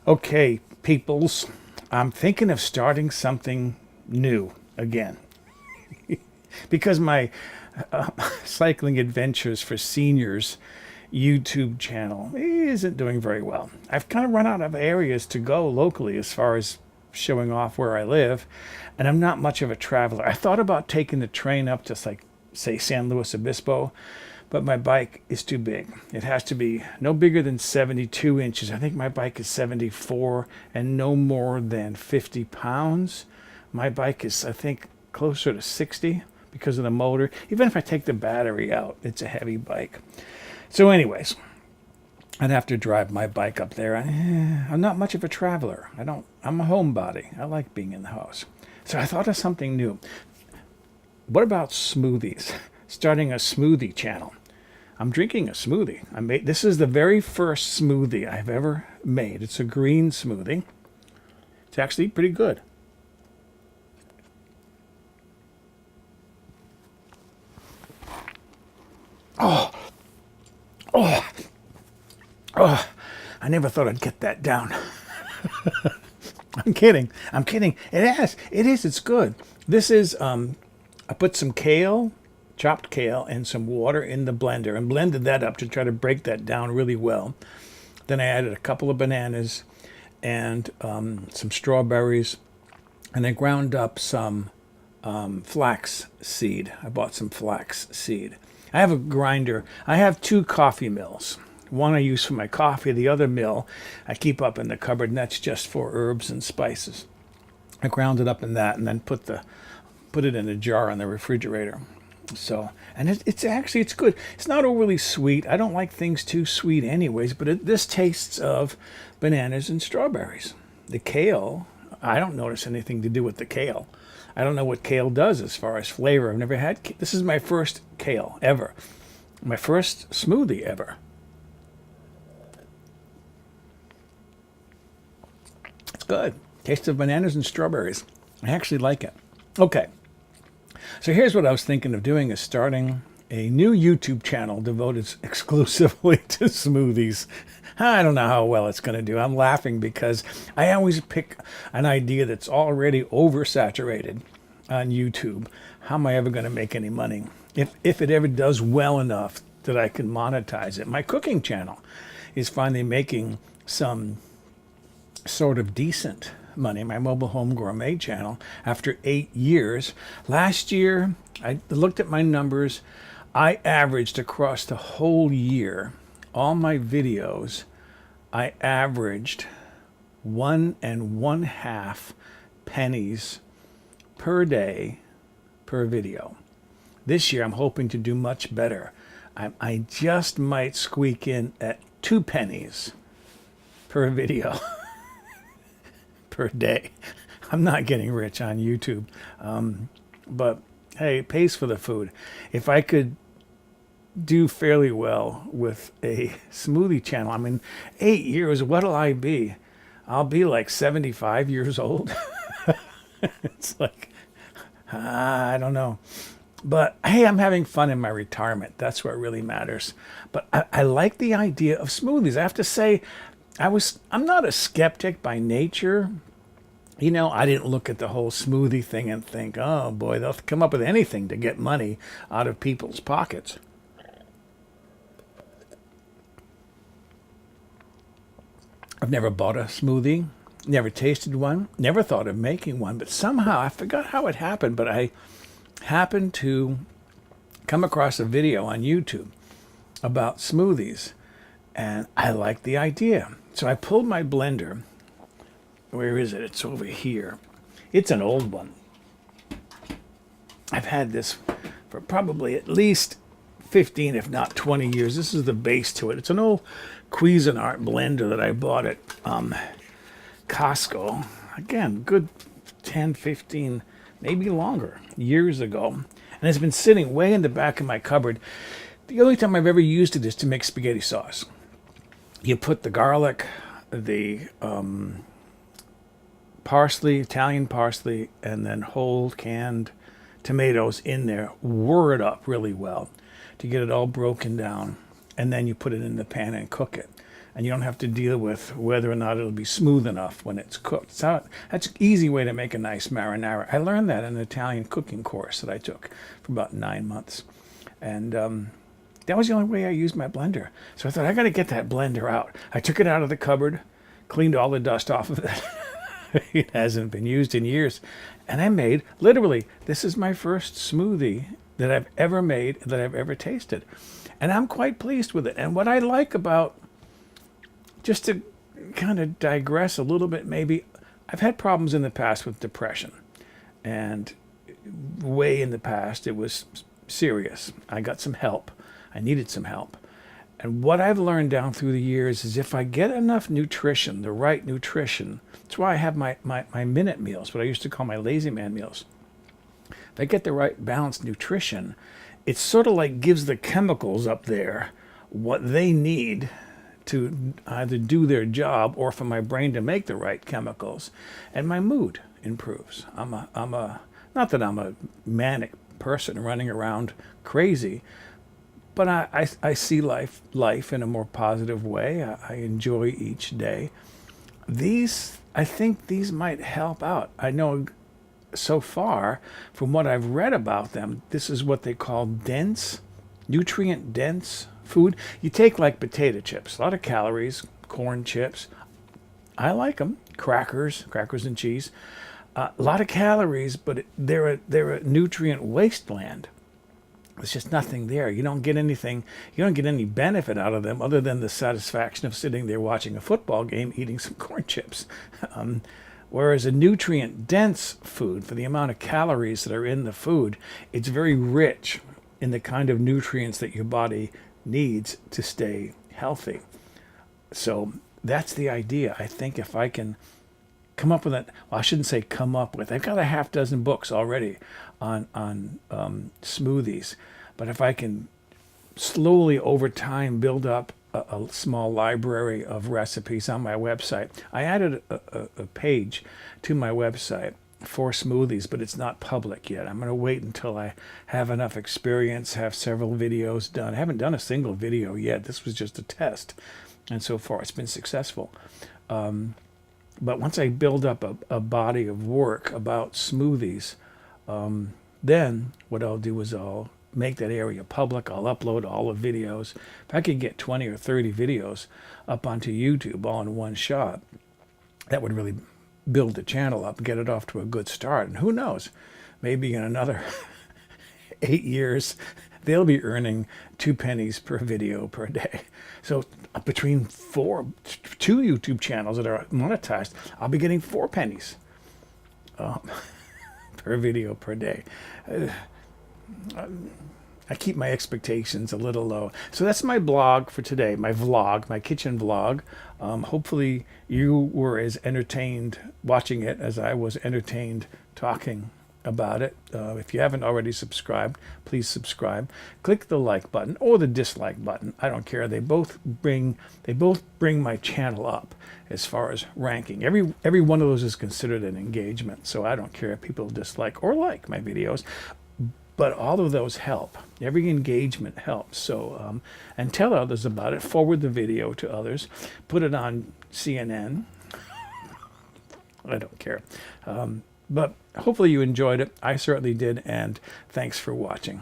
Okay, peoples, I'm thinking of starting something new again because my uh, cycling adventures for seniors YouTube channel isn't doing very well. I've kind of run out of areas to go locally as far as showing off where I live, and I'm not much of a traveler. I thought about taking the train up to, like, say, San Luis Obispo, but my bike is too big. It has to be no bigger than 72 inches. I think my bike is 74 and no more than 50 pounds. My bike is, I think, closer to 60 because of the motor. Even if I take the battery out, it's a heavy bike. So anyways, I'd have to drive my bike up there. I'm not much of a traveler. I'm a homebody. I like being in the house. So I thought of something new. What about smoothies? Starting a smoothie channel. I'm drinking a smoothie. This is the very first smoothie I've ever made. It's a green smoothie. It's actually pretty good. Oh, I never thought I'd get that down. I'm kidding. I'm kidding. It is. It's good. This is, I put some kale, chopped kale, and some water in the blender and blended that up to try to break that down really well. Then I added a couple of bananas and some strawberries, and I ground up some flax seed. I bought some flax seed. I have a grinder. I have two coffee mills. One I use for my coffee. The other mill I keep up in the cupboard, and that's just for herbs and spices. I ground it up in that, and then put it in a jar in the refrigerator. So, and it's good. It's not overly sweet. I don't like things too sweet, anyways. But this tastes of bananas and strawberries. The kale, I don't notice anything to do with the kale. I don't know what kale does as far as flavor. I've never had. This is my first kale ever. My first smoothie ever. It's good. Taste of bananas and strawberries. I actually like it. Okay. So here's what I was thinking of doing, is starting a new YouTube channel devoted exclusively to smoothies. I don't know how well it's going to do. I'm laughing because I always pick an idea that's already oversaturated on YouTube. How am I ever going to make any money? If it ever does well enough that I can monetize it. My cooking channel is finally making some sort of decent money, my mobile home gourmet channel, after 8 years. Last year, I looked at my numbers. I averaged across the whole year, all my videos, I averaged 1.5 pennies per day per video. This year, I'm hoping to do much better. I just might squeak in at 2 pennies per video. Per day. I'm not getting rich on YouTube. But hey, it pays for the food. If I could do fairly well with a smoothie channel, I mean, 8 years, what'll I be? I'll be like 75 years old. It's like, I don't know. But hey, I'm having fun in my retirement. That's what really matters. But I like the idea of smoothies. I have to say, I'm not a skeptic by nature. You know, I didn't look at the whole smoothie thing and think, oh boy, they'll come up with anything to get money out of people's pockets. I've never bought a smoothie, never tasted one, never thought of making one, but somehow, I forgot how it happened, but I happened to come across a video on YouTube about smoothies, and I liked the idea. So I pulled my blender. Where is it? It's over here. It's an old one. I've had this for probably at least 15, if not 20 years. This is the base to it. It's an old Cuisinart blender that I bought at Costco. Again, good 10, 15, maybe longer, years ago. And it's been sitting way in the back of my cupboard. The only time I've ever used it is to make spaghetti sauce. You put the garlic, the parsley, Italian parsley, and then whole canned tomatoes in there. Whir it up really well to get it all broken down. And then you put it in the pan and cook it. and you don't have to deal with whether or not it'll be smooth enough when it's cooked. So that's an easy way to make a nice marinara. I learned that in an Italian cooking course that I took for about 9 months. And that was the only way I used my blender. So I thought, I got to get that blender out. I took it out of the cupboard, cleaned all the dust off of it. It hasn't been used in years. And I made, literally, this is my first smoothie that I've ever made, that I've ever tasted. And I'm quite pleased with it. And what I like about, just to kind of digress a little bit maybe, I've had problems in the past with depression. And way in the past, it was serious. I got some help. I needed some help. And what I've learned down through the years is if I get enough nutrition, the right nutrition, that's why I have my minute meals, what I used to call my lazy man meals. If I get the right balanced nutrition, it sort of like gives the chemicals up there what they need to either do their job or for my brain to make the right chemicals, and my mood improves. I'm a not that I'm a manic person running around crazy, but I see life in a more positive way. I enjoy each day. I think these might help out. I know so far from what I've read about them, this is what they call dense, nutrient dense food. You take like potato chips, a lot of calories, corn chips. I like them. Crackers and cheese. A lot of calories, but they're a nutrient wasteland. There's just nothing there. You don't get anything. You don't get any benefit out of them other than the satisfaction of sitting there watching a football game, eating some corn chips. Whereas a nutrient-dense food, for the amount of calories that are in the food, it's very rich in the kind of nutrients that your body needs to stay healthy. So that's the idea. I think if I can come up with it, well, I shouldn't say come up with. I've got a half dozen books already on smoothies. But if I can slowly over time build up a small library of recipes on my website. I added a page to my website for smoothies, but it's not public yet. I'm going to wait until I have enough experience, have several videos done. I haven't done a single video yet. This was just a test. And so far, it's been successful. But once I build up a body of work about smoothies, then what I'll do is I'll make that area public. I'll upload all the videos. If I can get 20 or 30 videos up onto YouTube all in one shot, that would really build the channel up, get it off to a good start. And who knows, maybe in another 8 years, they'll be earning 2 pennies per video per day. So between two YouTube channels that are monetized, I'll be getting 4 pennies per video per day. I keep my expectations a little low. So that's my blog for today, my vlog, my kitchen vlog. Hopefully you were as entertained watching it as I was entertained talking about it. If you haven't already subscribed, please subscribe. Click the like button or the dislike button. I don't care. They both bring my channel up as far as ranking. Every one of those is considered an engagement. So I don't care if people dislike or like my videos. But all of those help. Every engagement helps. So, and tell others about it. Forward the video to others. Put it on CNN. I don't care. But hopefully you enjoyed it. I certainly did. And thanks for watching.